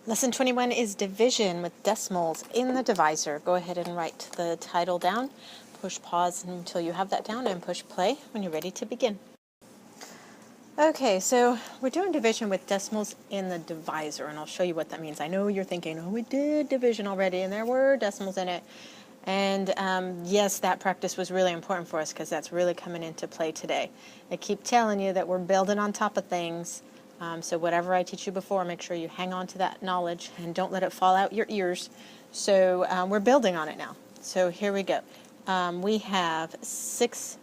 Lesson 21 is division with decimals in the divisor. Go ahead and write the title down. Push pause until you have that down and push play when you're ready to begin. Okay, so we're doing division with decimals in the divisor, and I'll show you what that means. I know you're thinking, oh, we did division already, and there were decimals in it. And yes, that practice was really important for us because that's really coming into play today. I keep telling you that we're building on top of things. So whatever I teach you before, make sure you hang on to that knowledge and don't let it fall out your ears. So we're building on it now. So here we go. We have 6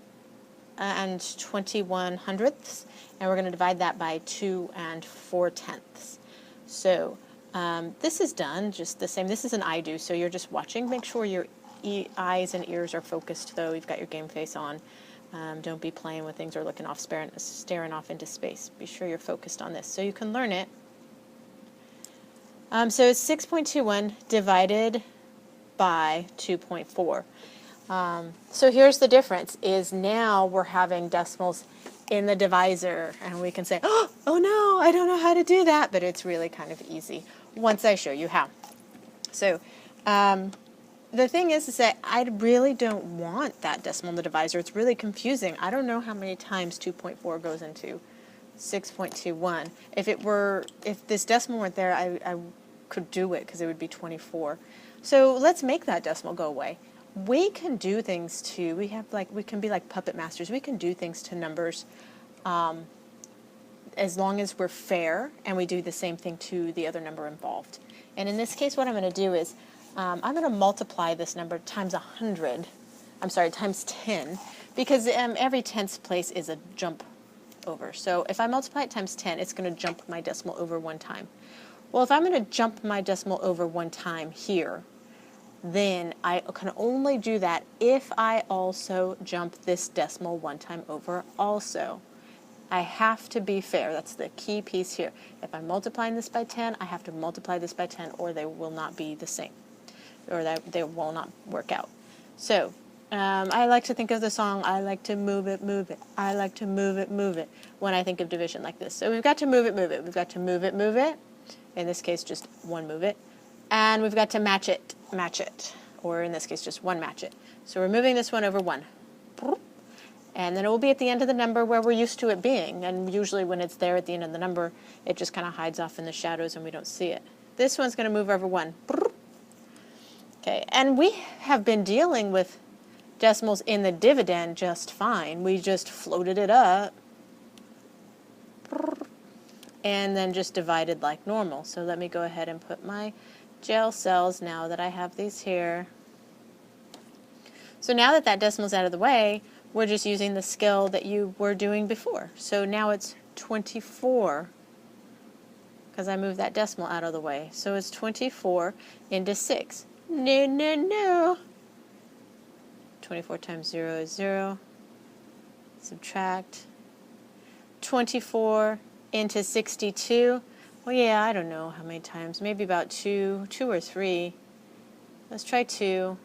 and 21 hundredths, and we're going to divide that by 2 and 4 tenths. So this is done just the same. This is an I do, so you're just watching. Make sure your eyes and ears are focused, though. You've got your game face on. Don't be playing with things or looking off, staring off into space. Be sure you're focused on this so you can learn it. So it's 6.21 divided by 2.4. So here's the difference, is now we're having decimals in the divisor, and we can say, oh no, I don't know how to do that, but it's really kind of easy once I show you how. So the thing is that I really don't want that decimal in the divisor. It's really confusing. I don't know how many times 2.4 goes into 6.21. If this decimal weren't there, I could do it because it would be 24. So let's make that decimal go away. We can do things too. We can be like puppet masters. We can do things to numbers as long as we're fair and we do the same thing to the other number involved. And in this case, what I'm going to do is I'm going to multiply this number times times 10, because every tenths place is a jump over. So if I multiply it times 10, it's going to jump my decimal over one time. Well, if I'm going to jump my decimal over one time here, then I can only do that if I also jump this decimal one time over also. I have to be fair. That's the key piece here. If I'm multiplying this by 10, I have to multiply this by 10, or they will not be the same, or that they will not work out. So I like to think of the song, I like to move it, move it. I like to move it, move it, when I think of division like this. So we've got to move it, move it. We've got to move it, move it. In this case, just one move it. And we've got to match it, or in this case, just one match it. So we're moving this one over one. And then it will be at the end of the number where we're used to it being. And usually when it's there at the end of the number, it just kind of hides off in the shadows and we don't see it. This one's going to move over one. Okay, and we have been dealing with decimals in the dividend just fine. We just floated it up and then just divided like normal. So let me go ahead and put my gel cells now that I have these here. So now that that decimal's out of the way, we're just using the skill that you were doing before. So now it's 24 because I moved that decimal out of the way. So it's 24 into 6. No, no, no. 24 times 0 is 0. Subtract. 24 into 62. Well, yeah, I don't know how many times. Maybe about 2 or 3. Let's try 2.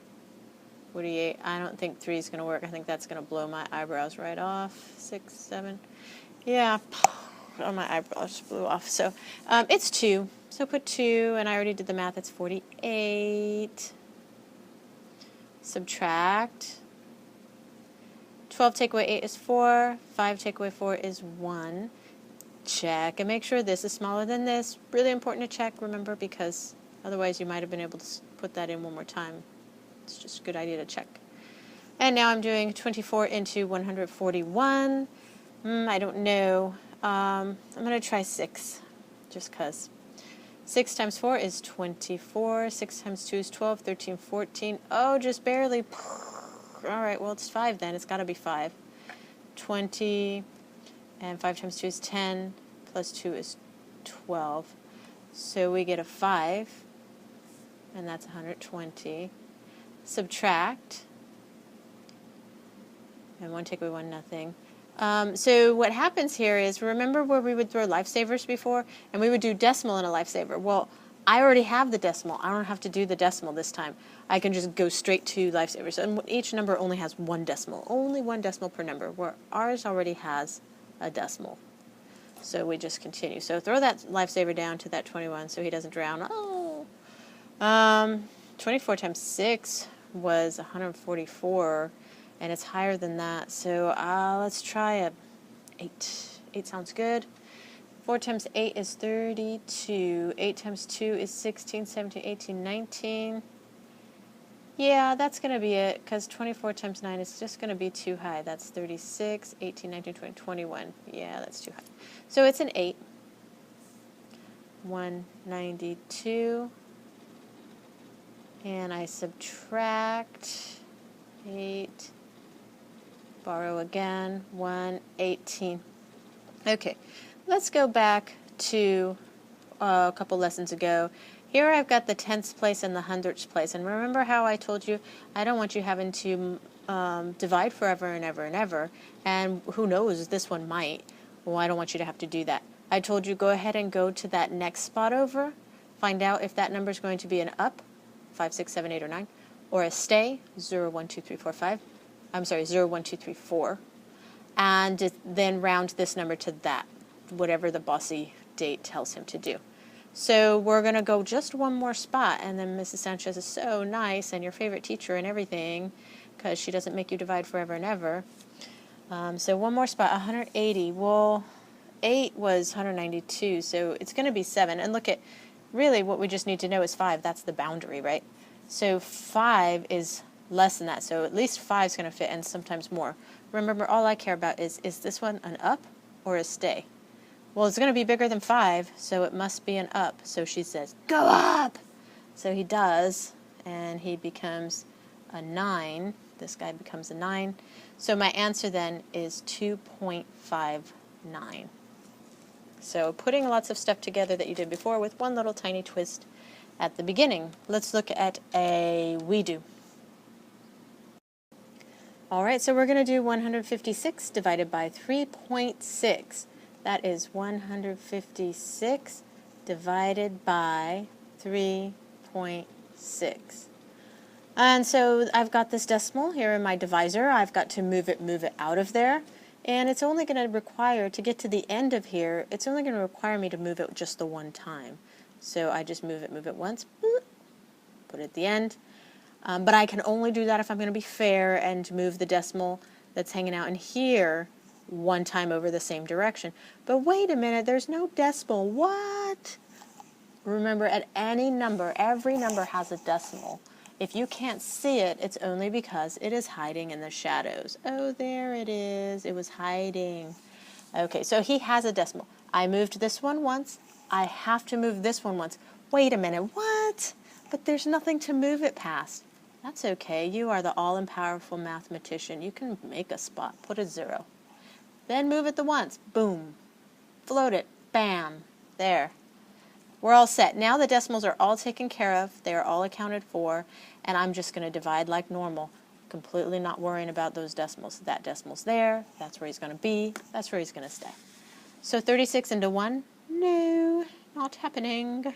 48. I don't think 3 is going to work. I think that's going to blow my eyebrows right off. 6, 7. Yeah, oh, my eyebrows blew off. So it's 2. So put 2, and I already did the math. It's 48. Subtract. 12 take away 8 is 4. 5 take away 4 is 1. Check and make sure this is smaller than this. Really important to check, remember, because otherwise you might have been able to put that in one more time. It's just a good idea to check. And now I'm doing 24 into 141. I don't know. I'm going to try 6, just because. 6 times 4 is 24. 6 times 2 is 12. 13, 14. Oh, just barely. All right, well, it's 5 then. It's got to be 5. 20, and 5 times 2 is 10, plus 2 is 12. So we get a 5, and that's 120. Subtract, and 1 take away 1, nothing. So what happens here is, remember where we would throw lifesavers before, and we would do decimal in a lifesaver? Well, I already have the decimal. I don't have to do the decimal this time. I can just go straight to lifesavers. And each number only has one decimal. Only one decimal per number, where ours already has a decimal. So we just continue. So throw that lifesaver down to that 21 so he doesn't drown. Oh. 24 times 6 was 144, and it's higher than that. So let's try a 8. 8 sounds good. 4 times 8 is 32. 8 times 2 is 16, 17, 18, 19. Yeah, that's going to be it, because 24 times 9 is just going to be too high. That's 36, 18, 19, 20, 21. Yeah, that's too high. So it's an 8. 192. And I subtract 8. Borrow again. 118. Okay, let's go back to a couple lessons ago. Here I've got the tenths place and the hundredths place. And remember how I told you I don't want you having to divide forever and ever and ever. And who knows, this one might. Well, I don't want you to have to do that. I told you go ahead and go to that next spot over. Find out if that number is going to be an up, 5, 6, 7, 8, or 9, or a stay, 0, 1, 2, 3, 4, 5. I'm sorry, 0, 1, 2, 3, 4. And then round this number to that, whatever the bossy date tells him to do. So we're going to go just one more spot, and then Mrs. Sanchez is so nice and your favorite teacher and everything, because she doesn't make you divide forever and ever. So one more spot, 180. Well, 8 was 192, so it's going to be 7. And look at, really what we just need to know is 5. That's the boundary, right? So 5 is less than that, so at least 5 is going to fit, and sometimes more. Remember, all I care about is this one an up or a stay? Well, it's going to be bigger than 5, so it must be an up. So she says, go up! So he does, and he becomes a 9. This guy becomes a 9. So my answer then is 2.59. So putting lots of stuff together that you did before with one little tiny twist at the beginning. Let's look at a we do. All right, so we're going to do 156 divided by 3.6. That is 156 divided by 3.6. And so I've got this decimal here in my divisor. I've got to move it out of there. And it's only going to require, to get to the end of here, it's only going to require me to move it just the one time. So I just move it once, put it at the end. But I can only do that if I'm going to be fair and move the decimal that's hanging out in here one time over the same direction. But wait a minute, there's no decimal. What? Remember, at any number, every number has a decimal. If you can't see it, it's only because it is hiding in the shadows. Oh, there it is. It was hiding. Okay, so he has a decimal. I moved this one once. I have to move this one once. Wait a minute, what? But there's nothing to move it past. That's okay. You are the all-powerful mathematician. You can make a spot. Put a 0. Then move it the once. Boom. Float it. Bam. There. We're all set. Now the decimals are all taken care of. They are all accounted for. And I'm just going to divide like normal. Completely not worrying about those decimals. That decimal's there. That's where he's going to be. That's where he's going to stay. So 36 into 1? No, not happening.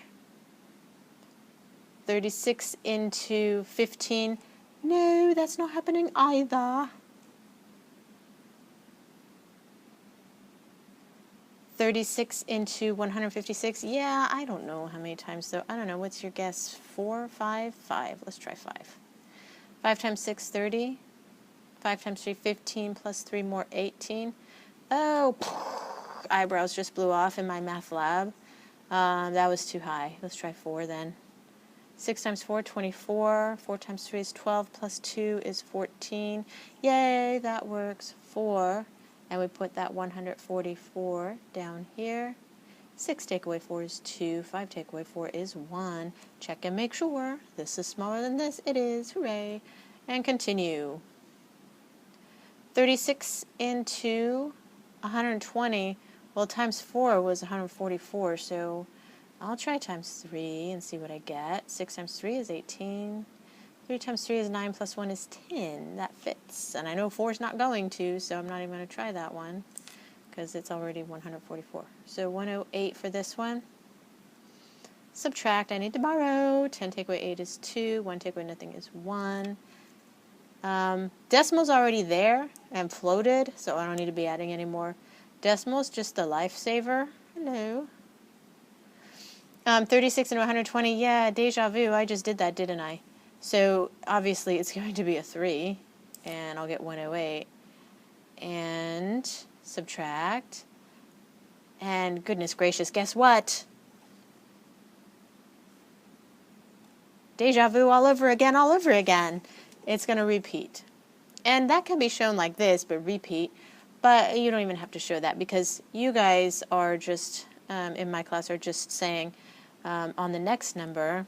36 into 15? No, that's not happening either. 36 into 156? Yeah, I don't know how many times though. I don't know. What's your guess? 4, 5? 5. Let's try 5. 5 times 6, 30. 5 times 3, 15, plus 3 more, 18. Oh, eyebrows just blew off in my math lab. That was too high. Let's try 4 then. 6 times 4, 24. 4 times 3 is 12, plus 2 is 14. Yay, that works. 4. And we put that 144 down here. 6 take away 4 is 2. 5 take away 4 is 1. Check and make sure. This is smaller than this. It is. Hooray. And continue. 36 into 120. Well, times 4 was 144, so I'll try times 3 and see what I get. 6 times 3 is 18. 3 times 3 is 9, plus 1 is 10. That fits. And I know 4 is not going to, so I'm not even going to try that one because it's already 144. So 108 for this one. Subtract. I need to borrow. 10 take away 8 is 2. 1 take away nothing is 1. Decimal's already there and floated, so I don't need to be adding any more Decimal is just the lifesaver. Hello. 36 into 120. Yeah, deja vu. I just did that, didn't I? So obviously it's going to be a 3, and I'll get 108. And subtract. And goodness gracious, guess what? Deja vu all over again, all over again. It's going to repeat. And that can be shown like this, but repeat. But you don't even have to show that because you guys are just, in my class, are just saying on the next number,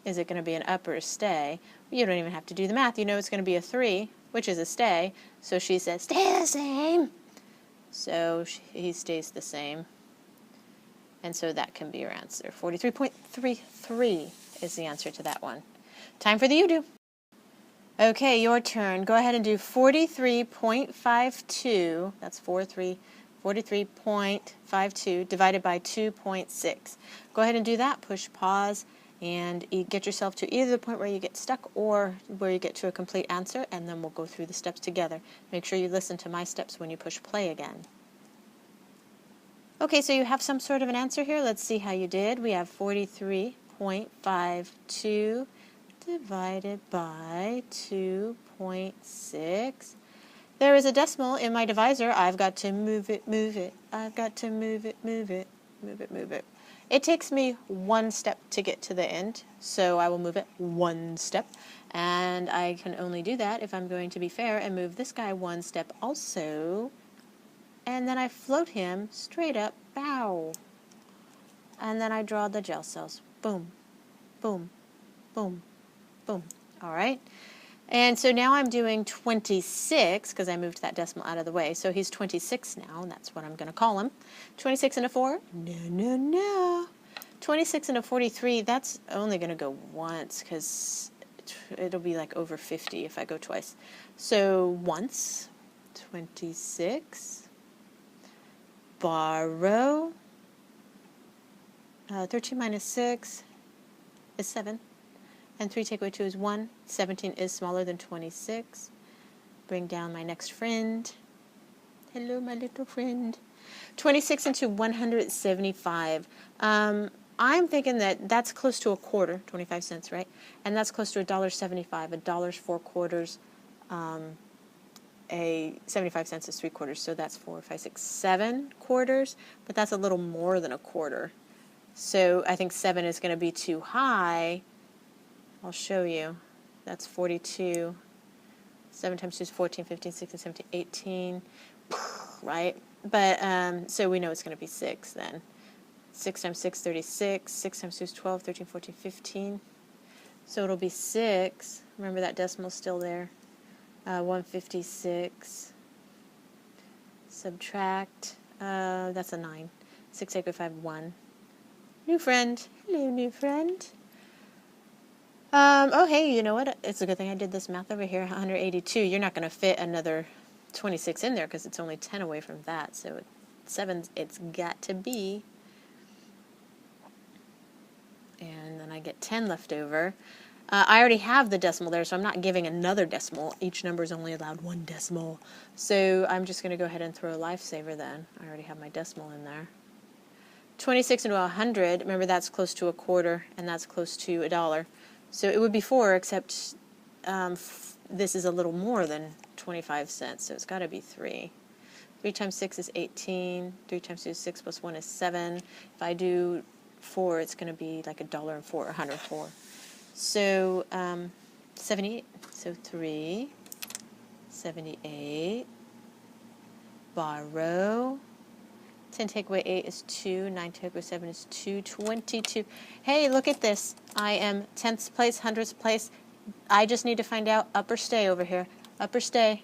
is it going to be an up or a stay? You don't even have to do the math. You know it's going to be a 3, which is a stay. So she says, stay the same. So he stays the same. And so that can be your answer. 43.33 is the answer to that one. Time for the you-do. Okay, your turn. Go ahead and do 43.52. That's 43.52 divided by 2.6. Go ahead and do that. Push pause and get yourself to either the point where you get stuck or where you get to a complete answer, and then we'll go through the steps together. Make sure you listen to my steps when you push play again. Okay, so you have some sort of an answer here. Let's see how you did. We have 43.52 divided by 2.6. There is a decimal in my divisor. I've got to move it, move it. I've got to move it, move it, move it, move it. It takes me 1 step to get to the end, so I will move it 1 step. And I can only do that if I'm going to be fair and move this guy 1 step also. And then I float him straight up, bow. And then I draw the gel cells. Boom, boom, boom, boom. All right. And so now I'm doing 26, because I moved that decimal out of the way. So he's 26 now, and that's what I'm going to call him. 26 and a 4? No, no, no. 26 and a 43, that's only going to go once, because it'll be like over 50 if I go twice. So once, 26, borrow, 13 minus 6 is 7. And 3 take away 2 is 1. 17 is smaller than 26. Bring down my next friend. Hello, my little friend. 26 into 175. I'm thinking that that's close to a quarter, 25 cents, right? And that's close to $1.75. $1's 4 quarters. 75 cents is 3 quarters. So that's 4, 5, 6, 7 quarters. But that's a little more than a quarter. So I think 7 is going to be too high. I'll show you. That's 42. 7 times 2 is 14, 15, 16, 17, 18. Right? But, so we know it's going to be 6 then. 6 times 6, 36. 6 times 2 is 12, 13, 14, 15. So it'll be 6. Remember that decimal's still there. 156. Subtract. That's a 9. 6 take away 5, 1. New friend. Hello, new friend. Oh, hey, you know what? It's a good thing I did this math over here. 182. You're not going to fit another 26 in there because it's only 10 away from that. So 7, it's got to be. And then I get 10 left over. I already have the decimal there, so I'm not giving another decimal. Each number is only allowed 1 decimal. So I'm just going to go ahead and throw a lifesaver then. I already have my decimal in there. 26 into 100. Remember, that's close to a quarter, and that's close to $1. So it would be 4, except this is a little more than 25 cents, so it's got to be 3. 3 times 6 is 18. 3 times 2 is 6 plus 1 is 7. If I do 4, it's going to be like $1.04 or 104. So 78. So 3, 78. Borrow. 10 take away 8 is 2. 9 take away 7 is 2. 22. Hey, look at this. I am 10th place, 100th place. I just need to find out up or stay over here. Up or stay.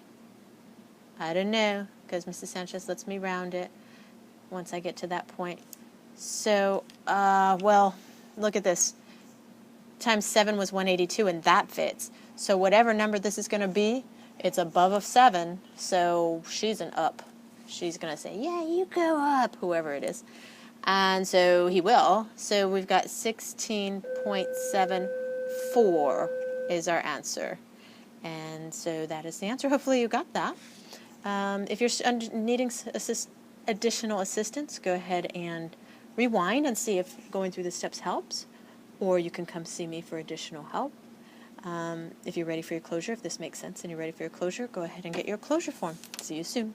I don't know, because Mrs. Sanchez lets me round it once I get to that point. So, well, look at this. Times 7 was 182, and that fits. So whatever number this is going to be, it's above of 7, so she's an up. She's going to say, yeah, you go up, whoever it is. And so he will. So we've got 16.74 is our answer. And so that is the answer. Hopefully you got that. If you're needing additional assistance, go ahead and rewind and see if going through the steps helps, or you can come see me for additional help. If you're ready for your closure, if this makes sense and you're ready for your closure, go ahead and get your closure form. See you soon.